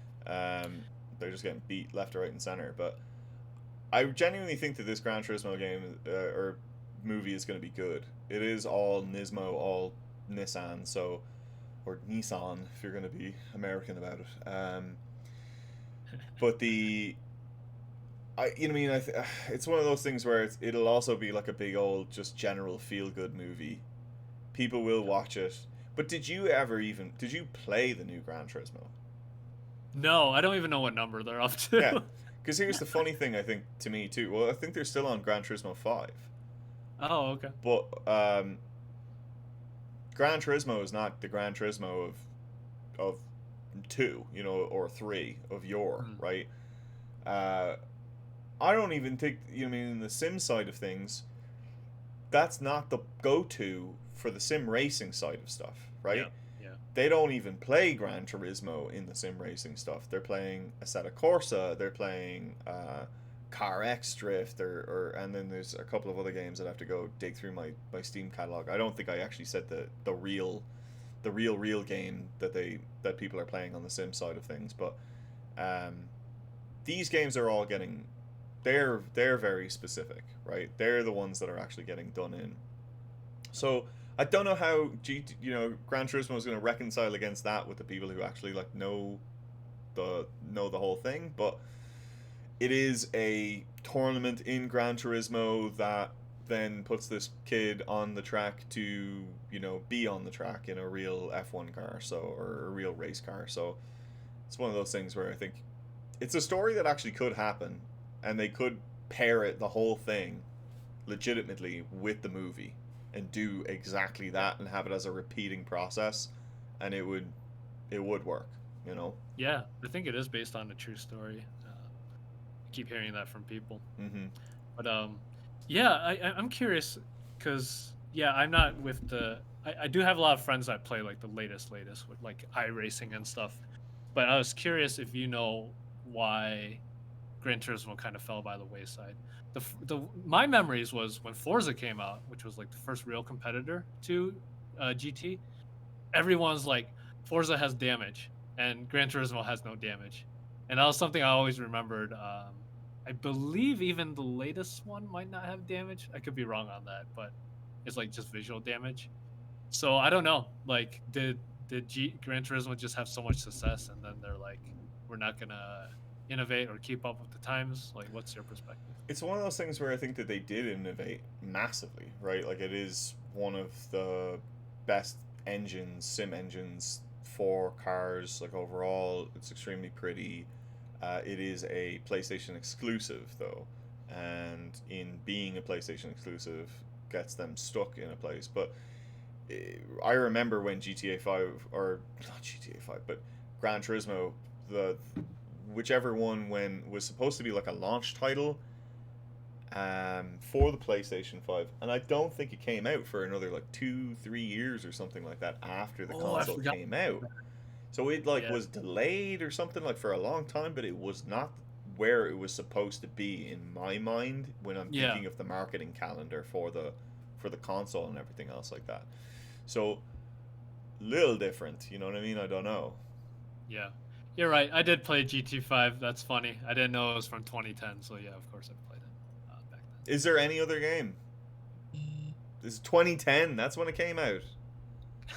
They're just getting beat left, right, and center. But I genuinely think that this Gran Turismo game or movie is going to be good. It is all Nismo, all Nissan, so or Nissan if you're going to be American about it. But you know what I mean? It's one of those things where it'll also be like a big old just general feel good movie. People will watch it. But did you play the new Gran Turismo?
No, I don't even know what number they're up
Yeah,
to.
because here's the funny thing I think to me too. Well, I think they're still on Gran Turismo 5,
Oh, okay.
but Gran Turismo is not the Gran Turismo of two, or three of yore,
Mm.
right? Uh, I don't even think, in the sim side of things, that's not the go-to for the sim racing side of stuff,
Yeah,
right?
yeah,
They don't even play Gran Turismo in the sim racing stuff. They're playing Assetto Corsa. They're playing Car X Drift, and then there's a couple of other games that I have to go dig through my Steam catalog. I don't think I actually said the real game that people are playing on the sim side of things, but um, these games are all getting they're very specific, right? They're the ones that are actually getting done in. So I don't know how Gran Turismo is going to reconcile against that with the people who actually like know the whole thing, but it is a tournament in Gran Turismo that then puts this kid on the track to be on the track in a real F1 car, or a real race car. So it's one of those things where I think it's a story that actually could happen, and they could pair it the whole thing legitimately with the movie and do exactly that and have it as a repeating process, and it would work, you know.
yeah. I think it is based on a true story. I keep hearing that from people.
Mm-hmm.
But yeah, I'm curious because yeah, I'm not with the. I do have a lot of friends that play like the latest with like iRacing and stuff. But I was curious if you know why Gran Turismo kind of fell by the wayside. The my memories was when Forza came out, which was like the first real competitor to GT. Everyone's like Forza has damage and Gran Turismo has no damage, and that was something I always remembered. I believe even the latest one might not have damage. I could be wrong on that, but it's like just visual damage. So I don't know. Like, did Gran Turismo just have so much success, and then they're like, we're not gonna innovate or keep up with the times? Like, what's your perspective?
It's one of those things where I think that they did innovate massively, right? Like, it is one of the best sim engines for cars. Like, overall, it's extremely pretty. It is a PlayStation exclusive, though, and in being a PlayStation exclusive, gets them stuck in a place. But I remember when GTA 5, or not GTA 5, but Gran Turismo, the whichever one, when was supposed to be like a launch title for the PlayStation 5, and I don't think it came out for another like 2-3 years or something like that after the
Oh, I
console
forgot
came out.
that.
So it like
Yeah,
was delayed or something like for a long time, but it was not where it was supposed to be in my mind when I'm
yeah,
thinking of the marketing calendar for the console and everything else like that. So little different, you know what I mean? I don't know.
yeah. You're right. I did play GT5. That's funny. I didn't know it was from 2010. So yeah, of course I played it back
Is there any other game? This is 2010. That's when it came out.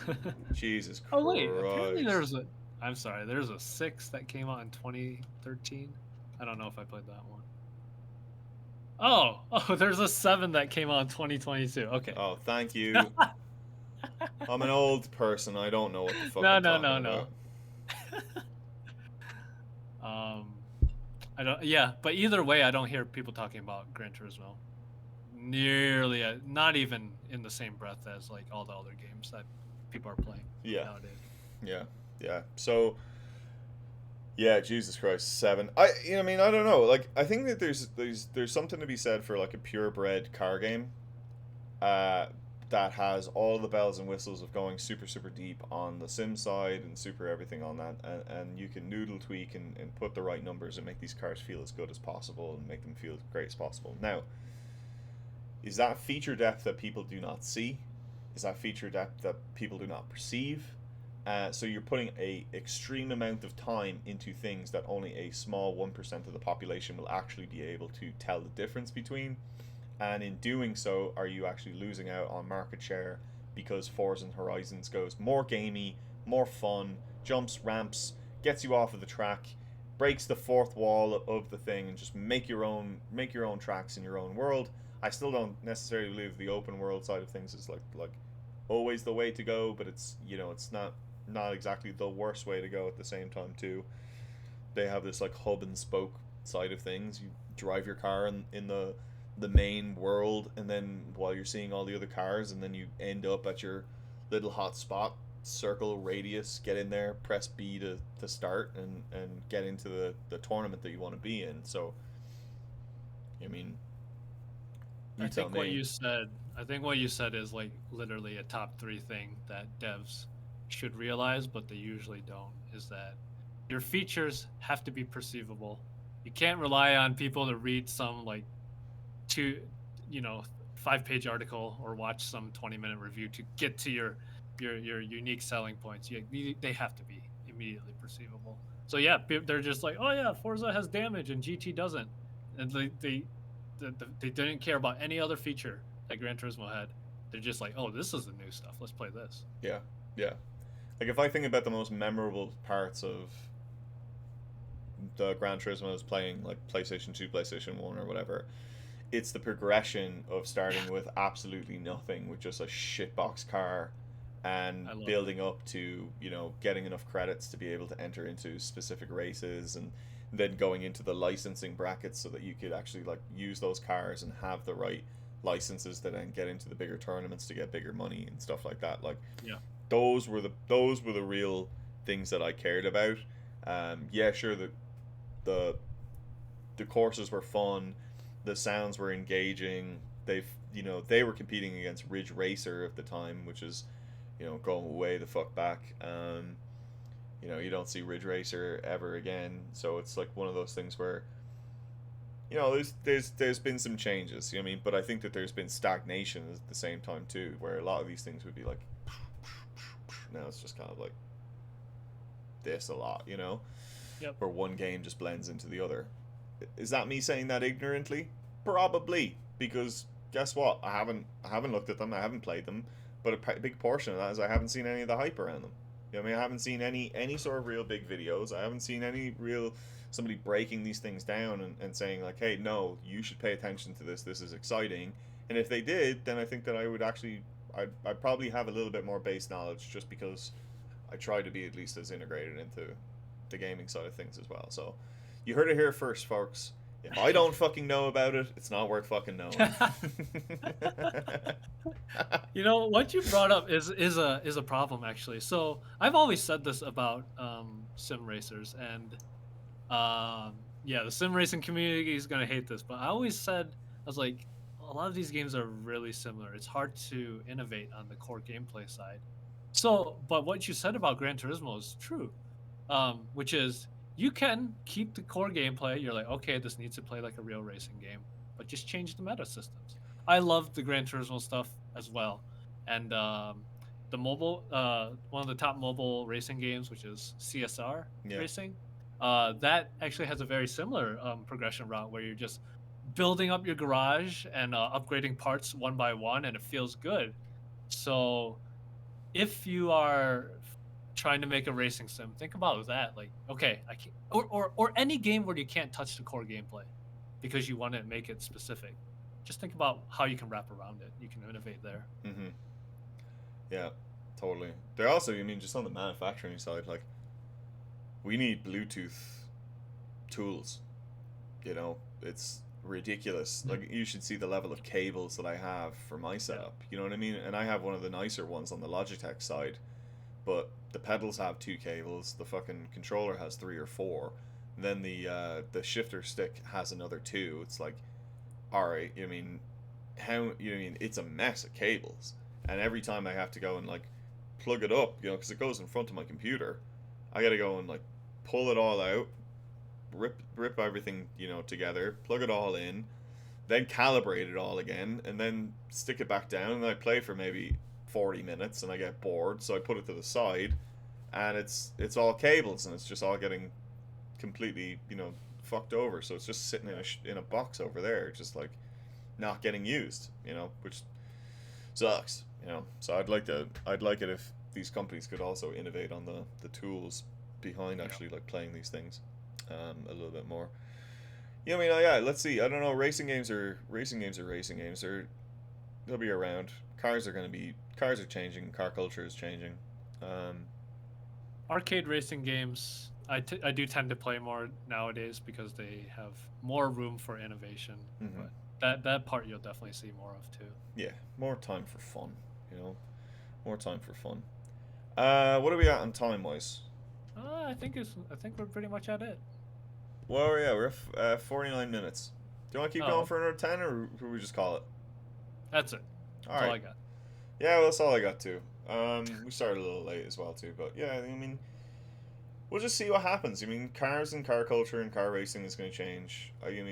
then.
Jesus
Oh wait, apparently there
Christ.
was a. I'm sorry, there's a six that came out in 2013. I don't know if I played that one. Oh, there's a seven that came out in 2022. Okay.
Oh, thank you. I'm an old person. I don't know what the fuck
No,
I'm
no,
talking
no,
about.
no. Um, I don't. Yeah, but either way, I don't hear people talking about Gran Turismo nearly, not even in the same breath as like all the other games that people are playing
Yeah,
nowadays.
yeah, yeah. So, yeah, Jesus Christ, seven. I mean, I don't know. Like, I think that there's something to be said for like a purebred car game, uh, that has all the bells and whistles of going super super deep on the sim side and super everything on that, and you can noodle tweak and put the right numbers and make these cars feel as good as possible and make them feel as great as possible. Now, is that feature depth that people do not see? Is that feature depth that people do not perceive? So you're putting a extreme amount of time into things that only a small 1% of the population will actually be able to tell the difference between. And in doing so, are you actually losing out on market share because Forza Horizons goes more gamey, more fun, jumps, ramps, gets you off of the track, breaks the fourth wall of the thing, and just make your own tracks in your own world. I still don't necessarily believe the open world side of things is like always the way to go, but it's not exactly the worst way to go at the same time too. They have this like hub and spoke side of things. You drive your car in the main world, and then while you're seeing all the other cars, and then you end up at your little hot spot, circle radius, get in there, press B to start, and get into the tournament that you want to be in. So I mean,
I
you tell
think what
me.
you said I think what you said is like literally a top three thing that devs should realize, but they usually don't, is that your features have to be perceivable. You can't rely on people to read some like two, you know, 5-page article or watch some 20-minute review to get to your unique selling points. They have to be immediately perceivable. So yeah, they're just like, oh yeah, Forza has damage and GT doesn't, and they didn't care about any other feature that Gran Turismo had. They're just like, oh, this is the new stuff. Let's play this.
Yeah, yeah. Like if I think about the most memorable parts of the Gran Turismo is playing like PlayStation 2, PlayStation 1 or whatever, it's the progression of starting with absolutely nothing with just a shitbox car and building up to, you know, getting enough credits to be able to enter into specific races, and then going into the licensing brackets so that you could actually like use those cars and have the right licenses to then get into the bigger tournaments to get bigger money and stuff like that. Like
Yeah.
those were the real things that I cared about. Yeah, sure, the the courses were fun, the sounds were engaging. They were competing against Ridge Racer at the time, which is, you know, going way the fuck back. You know, you don't see Ridge Racer ever again, so it's like one of those things where, you know, there's been some changes, you know what I mean, but I think that there's been stagnation at the same time too, where a lot of these things would be like, now it's just kind of like this a lot, you know.
Yep.
Where one game just blends into the other. Is that me saying that ignorantly? Probably, because guess what? I haven't looked at them. I haven't played them, but a big portion of that is I haven't seen any of the hype around them. You know what I mean? I haven't seen any sort of real big videos. I haven't seen any real somebody breaking these things down and saying like, hey, no, you should pay attention to this. This is exciting. And if they did, then I think that I would actually, I'd probably have a little bit more base knowledge, just because I try to be at least as integrated into the gaming side of things as well. So you heard it here first, folks. If I don't fucking know about it, it's not worth fucking knowing.
You know what you brought up is a problem actually. So I've always said this about sim racers, and yeah, the sim racing community is gonna hate this, but I always said, I was like, a lot of these games are really similar. It's hard to innovate on the core gameplay side. So, but what you said about Gran Turismo is true, which is you can keep the core gameplay. You're like, okay, this needs to play like a real racing game, but just change the meta systems. I love the Gran Turismo stuff as well, and the mobile, one of the top mobile racing games, which is CSR Racing, that actually has a very similar progression route where you're just building up your garage and upgrading parts one by one, and it feels good. So if you are trying to make a racing sim, think about that. Like, okay, I can't, or any game where you can't touch the core gameplay because you want to make it specific. Just think about how you can wrap around it. You can innovate there.
Mm-hmm. Yeah, totally. They're also, I mean, just on the manufacturing side, like, we need Bluetooth tools. You know, it's ridiculous. Like, you should see the level of cables that I have for my setup. You know what I mean? And I have one of the nicer ones on the Logitech side, but the pedals have 2 cables. The fucking controller has 3 or 4. And then the shifter stick has another 2. It's like, all right. I mean, how, you know, I mean, it's a mess of cables. And every time I have to go and like plug it up, you know, because it goes in front of my computer, I got to go and like pull it all out, rip everything, you know, together, plug it all in, then calibrate it all again, and then stick it back down. And I play for maybe 40 minutes, and I get bored, so I put it to the side, and it's all cables, and it's just all getting completely, you know, fucked over. So it's just sitting in a box over there, just like not getting used, you know, which sucks, you know. So I'd like it if these companies could also innovate on the tools behind actually like playing these things a little bit more. Yeah, I mean, yeah, let's see. I don't know. Racing games are racing games. They'll be around. Cars are changing. Car culture is changing.
Arcade racing games, I do tend to play more nowadays because they have more room for innovation.
Mm-hmm.
But that part you'll definitely see more of too.
Yeah, more time for fun. You know, more time for fun. What are we at on time wise?
I think we're pretty much at it.
Well, yeah, we're at 49 minutes. Do you want to keep going for another 10, or should we just call it?
That's it.
All
That's all
right.
I got.
Yeah, well, that's all I got too. We started a little late as well too, but yeah, I mean, we'll just see what happens. I mean, cars and car culture and car racing is going to change. I mean,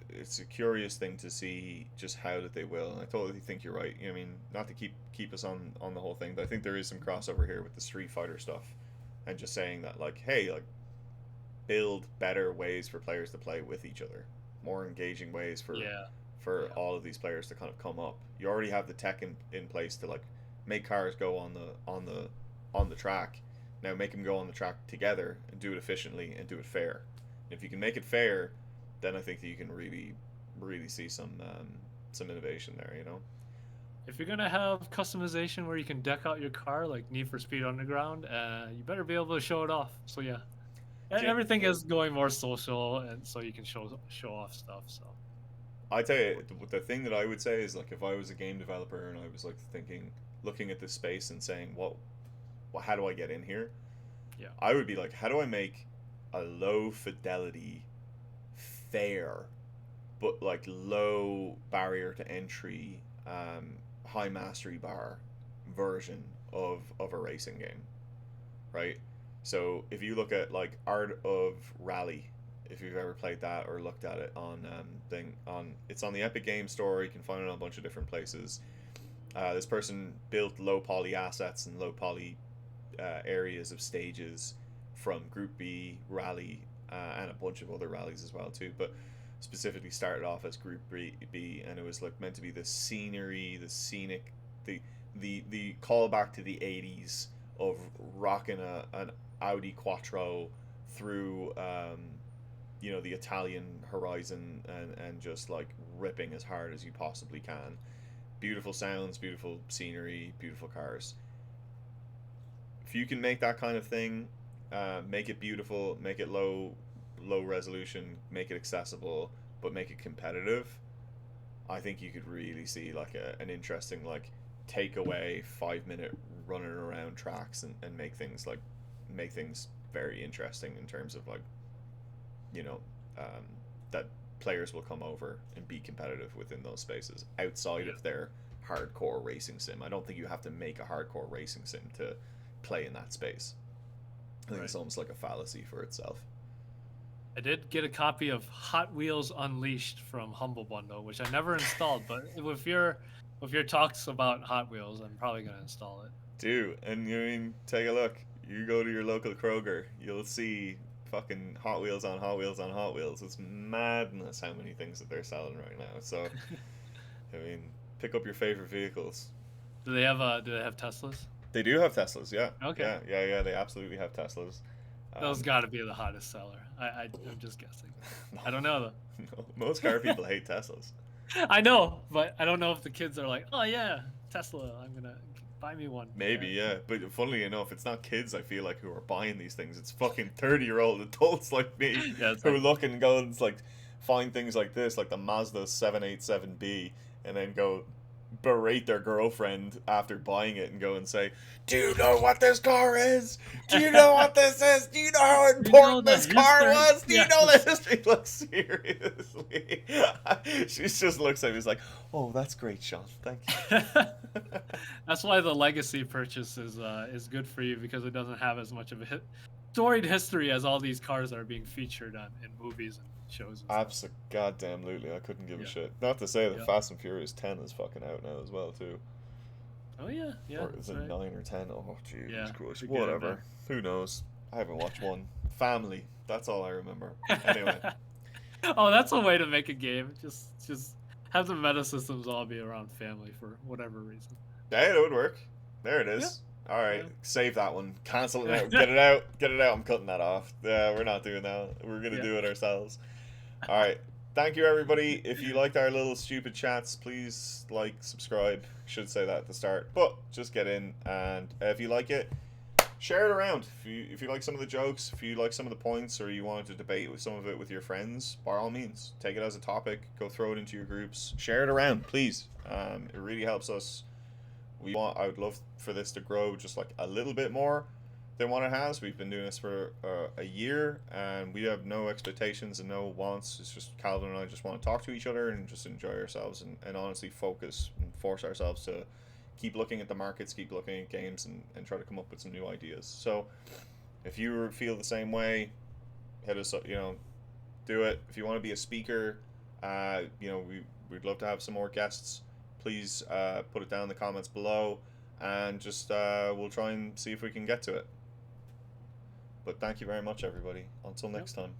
it's a curious thing to see just how that they will. And I totally think you're right. I mean, not to keep us on the whole thing, but I think there is some crossover here with the Street Fighter stuff, and just saying that like, hey, like build better ways for players to play with each other, more engaging ways
Yeah.
for
Yeah.
all of these players to kind of come up. You already have the tech in place to like make cars go on the track. Now make them go on the track together and do it efficiently and do it fair. If you can make it fair, then I think that you can really see some innovation there. You know.
If you're gonna have customization where you can deck out your car like Need for Speed Underground, you better be able to show it off. So yeah,
Jim,
everything is going more social, and so you can show off stuff. So
I tell you, the thing that I would say is like if I was a game developer and I was like thinking, looking at this space and saying, how do I get in here?
yeah,
I would be like, how do I make a low fidelity, fair, but like low barrier to entry, high mastery bar version of a racing game, right? So if you look at like Art of Rally, if you've ever played that or looked at it on it's on the Epic Game Store. You can find it on a bunch of different places. This person built low poly assets and low poly areas of stages from Group B rally and a bunch of other rallies as well too, but specifically started off as Group B, and it was like meant to be the scenery, the scenic, the callback to the 80s of rocking an Audi Quattro through the Italian horizon and just like ripping as hard as you possibly can. Beautiful sounds, beautiful scenery, beautiful cars. If you can make that kind of thing, make it beautiful, make it low resolution, make it accessible, but make it competitive, I think you could really see like an interesting like takeaway 5 minute running around tracks and make things very interesting in terms of like you know um, that players will come over and be competitive within those spaces outside
yeah,
of their hardcore racing sim. I don't think you have to make a hardcore racing sim to play in that space. I think
right.
it's almost like a fallacy for itself.
I did get a copy of Hot Wheels Unleashed from Humble Bundle, which I never installed. But with your talks about Hot Wheels, I'm probably gonna install it.
Do and you mean take a look. You go to your local Kroger, you'll see fucking Hot Wheels on Hot Wheels on Hot Wheels. It's madness how many things that they're selling right now. So, I mean, pick up your favorite vehicles.
Do they have Teslas?
They do have Teslas, yeah,
Okay,
yeah. They absolutely have Teslas.
those
Um,
got to be the hottest seller. I'm just guessing.
no,
I don't know
no, most car people hate Teslas.
though. I know, but I don't know if the kids are like, oh yeah, Tesla. I'm gonna buy me one.
Maybe, yeah, but funnily enough, it's not kids I feel like who are buying these things. It's fucking 30-year-old adults like me
Yeah, it's
who
like,
look and go and like find things like this, like the Mazda 787B, and then go berate their girlfriend after buying it and go and say, "Do you know what this car is? Do you know what this is? Do you know how
you know
important
the
this car
history.
was? Do you know
Yes.
the history?" Look, seriously. She just looks at me, is like, "Oh, that's great, Sean. Thank you."
That's why the legacy purchase is good for you because it doesn't have as much of a storied history as all these cars that are being featured in movies and shows and stuff.
Absolutely, I couldn't give a
Yeah.
shit. Not to say that
Yeah.
Fast and Furious 10 is fucking out now as well too,
Oh yeah, yeah.
or is
That's
it
right.
9 or 10? Oh Jesus
Yeah,
Christ!
forget it,
Whatever.
man.
Who knows? I haven't watched one. Family. That's all I remember. Anyway,
Oh, that's a way to make a game. Just have the meta systems all be around family for whatever reason.
hey, it would work. There it
Yeah.
is. All right,
Yeah.
save that one. Cancel it out. Get it out. Get it out. I'm cutting that off. Yeah, we're not doing that. We're gonna
Yeah.
do it ourselves. All right. Thank you, everybody. If you liked our little stupid chats, please like, subscribe. Should say that at the start, but just get in, and if you like it, share it around. If you like some of the jokes, if you like some of the points, or you wanted to debate with some of it with your friends, by all means, take it as a topic. Go throw it into your groups. Share it around, please. It really helps us. I would love for this to grow just like a little bit more. than what it has. We've been doing this for a year, and we have no expectations and no wants. It's just Calvin and I just want to talk to each other and just enjoy ourselves, and honestly focus and force ourselves to keep looking at the markets, keep looking at games, and try to come up with some new ideas. So if you feel the same way, hit us up, do it. If you want to be a speaker, we'd love to have some more guests. Please put it down in the comments below, and just we'll try and see if we can get to it. But thank you very much, everybody. Until
Yep.
next time.